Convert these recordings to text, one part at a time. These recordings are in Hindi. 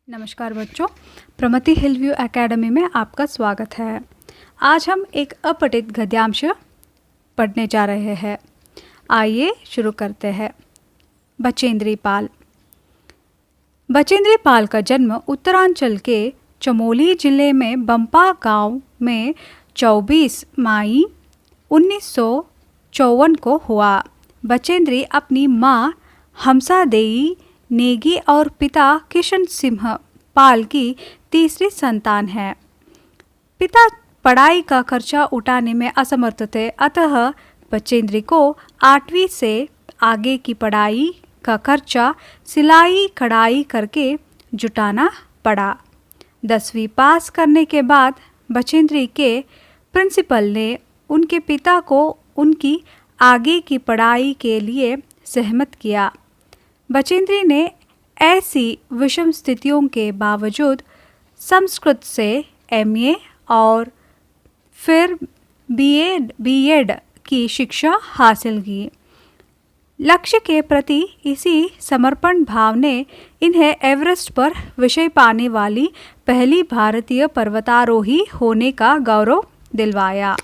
नमस्कार बच्चों, प्रमति हिलव्यू एकेडमी में आपका स्वागत है। आज हम एक अपठित गद्यांश पढ़ने जा रहे हैं। आइए शुरू करते हैं। बचेंद्री पाल। बचेंद्री पाल का जन्म उत्तरांचल के चमोली जिले में बंपा गांव में 24 मई 1954 को हुआ। बचेंद्री अपनी माँ हमसा देई नेगी और पिता किशन सिंह पाल की तीसरी संतान है। पिता पढ़ाई का खर्चा उठाने में असमर्थ थे, अतः बचेंद्री को 8वीं से आगे की पढ़ाई का खर्चा सिलाई कढ़ाई करके जुटाना पड़ा। 10वीं पास करने के बाद बचेंद्री के प्रिंसिपल ने उनके पिता को उनकी आगे की पढ़ाई के लिए सहमत किया। बचेंद्री ने ऐसी विषम स्थितियों के बावजूद संस्कृत से MA और फिर B.Ed की शिक्षा हासिल की। लक्ष्य के प्रति इसी समर्पण भाव ने इन्हें एवरेस्ट पर विजय पाने वाली पहली भारतीय पर्वतारोही होने का गौरव दिलवाया।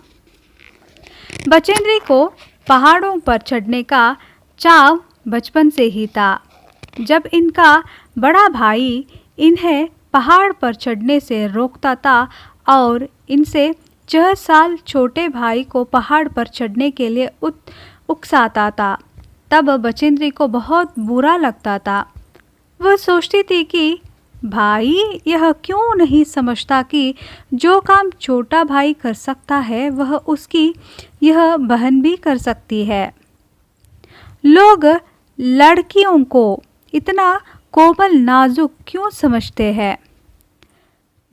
बचेंद्री को पहाड़ों पर चढ़ने का चाव बचपन से ही था। जब इनका बड़ा भाई इन्हें पहाड़ पर चढ़ने से रोकता था और इनसे 6 साल छोटे भाई को पहाड़ पर चढ़ने के लिए उकसाता था, तब बचेंद्री को बहुत बुरा लगता था। वह सोचती थी कि भाई यह क्यों नहीं समझता कि जो काम छोटा भाई कर सकता है वह उसकी यह बहन भी कर सकती है। लोग लड़कियों को इतना कोमल नाजुक क्यों समझते हैं?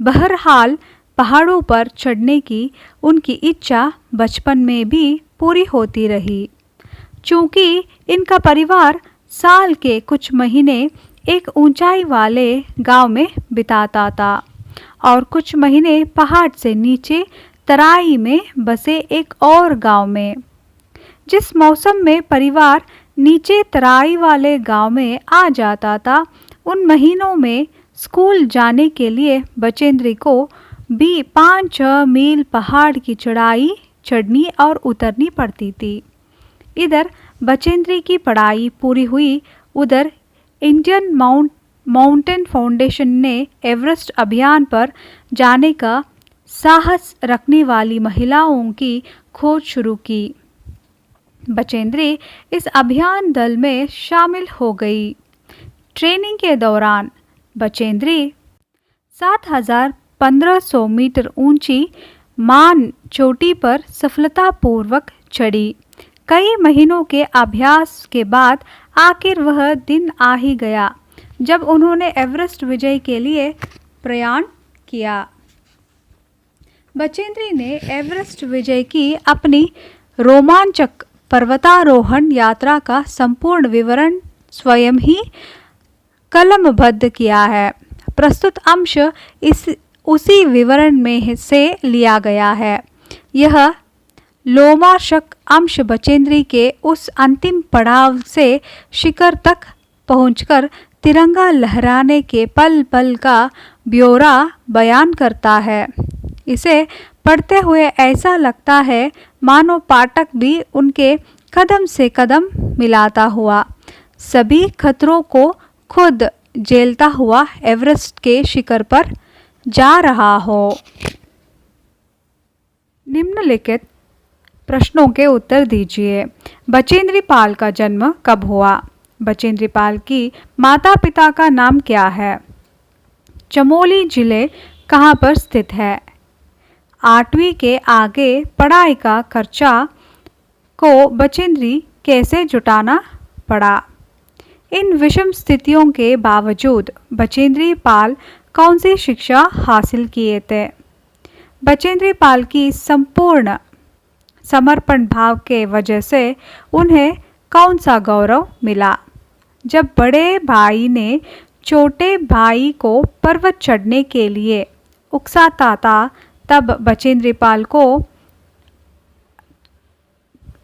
बहरहाल पहाड़ों पर चढ़ने की उनकी इच्छा बचपन में भी पूरी होती रही। चूँकि इनका परिवार साल के कुछ महीने एक ऊंचाई वाले गांव में बिताता था और कुछ महीने पहाड़ से नीचे तराई में बसे एक और गांव में। जिस मौसम में परिवार नीचे तराई वाले गांव में आ जाता था, उन महीनों में स्कूल जाने के लिए बचेंद्री को भी 5-6 मील पहाड़ की चढ़ाई चढ़नी और उतरनी पड़ती थी। इधर बचेंद्री की पढ़ाई पूरी हुई, उधर इंडियन माउंटेन फाउंडेशन ने एवरेस्ट अभियान पर जाने का साहस रखने वाली महिलाओं की खोज शुरू की। बचेंद्री इस अभियान दल में शामिल हो गई। ट्रेनिंग के दौरान बचेंद्री 7,1500 मीटर ऊंची मान चोटी पर सफलतापूर्वक चढ़ी। कई महीनों के अभ्यास के बाद आखिर वह दिन आ ही गया जब उन्होंने एवरेस्ट विजय के लिए प्रयाण किया। बचेंद्री ने एवरेस्ट विजय की अपनी रोमांचक पर्वतारोहण यात्रा का संपूर्ण विवरण स्वयं ही कलमबद्ध किया है। प्रस्तुत अंश उसी विवरण में से लिया गया है। यह लोमार्शक अंश बचेंद्री के उस अंतिम पड़ाव से शिखर तक पहुंचकर तिरंगा लहराने के पल पल का ब्यौरा बयान करता है। इसे पढ़ते हुए ऐसा लगता है मानो पाठक भी उनके कदम से कदम मिलाता हुआ सभी खतरों को खुद झेलता हुआ एवरेस्ट के शिखर पर जा रहा हो। निम्नलिखित प्रश्नों के उत्तर दीजिए। बचेंद्री पाल का जन्म कब हुआ? बचेंद्री पाल की माता पिता का नाम क्या है? चमोली जिले कहाँ पर स्थित है? 8वीं के आगे पढ़ाई का खर्चा को बचेंद्री कैसे जुटाना पड़ा? इन विषम स्थितियों के बावजूद बचेंद्री पाल कौन सी शिक्षा हासिल किए थे? बचेंद्री पाल की संपूर्ण समर्पण भाव के वजह से उन्हें कौन सा गौरव मिला? जब बड़े भाई ने छोटे भाई को पर्वत चढ़ने के लिए उकसाता था, तब बचेंद्री पाल को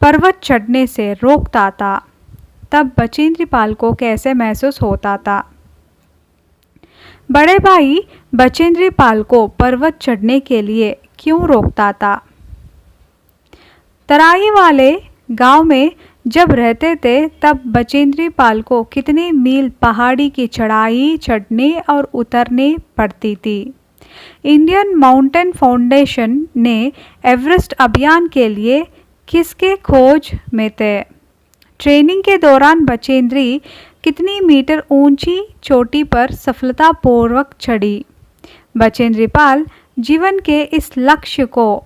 पर्वत चढ़ने से रोकता था, तब बचेंद्री पाल को कैसे महसूस होता था? बड़े भाई बचेंद्री पाल को पर्वत चढ़ने के लिए क्यों रोकता था? तराई वाले गांव में जब रहते थे तब बचेंद्री पाल को कितने मील पहाड़ी की चढ़ाई चढ़ने और उतरने पड़ती थी। इंडियन माउंटेन फाउंडेशन ने एवरेस्ट अभियान के लिए किसके खोज में थे? ट्रेनिंग के दौरान बचेंद्री कितनी मीटर ऊंची चोटी पर सफलतापूर्वक चढ़ी? बचेंद्री पाल जीवन के इस लक्ष्य को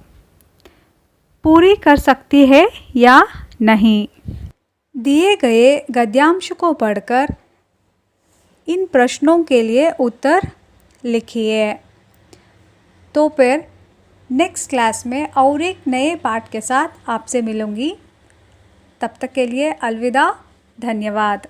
पूरी कर सकती है या नहीं? दिए गए गद्यांश को पढ़कर इन प्रश्नों के लिए उत्तर लिखिए। तो फिर नेक्स्ट क्लास में और एक नए पाठ के साथ आपसे मिलूंगी। तब तक के लिए अलविदा, धन्यवाद।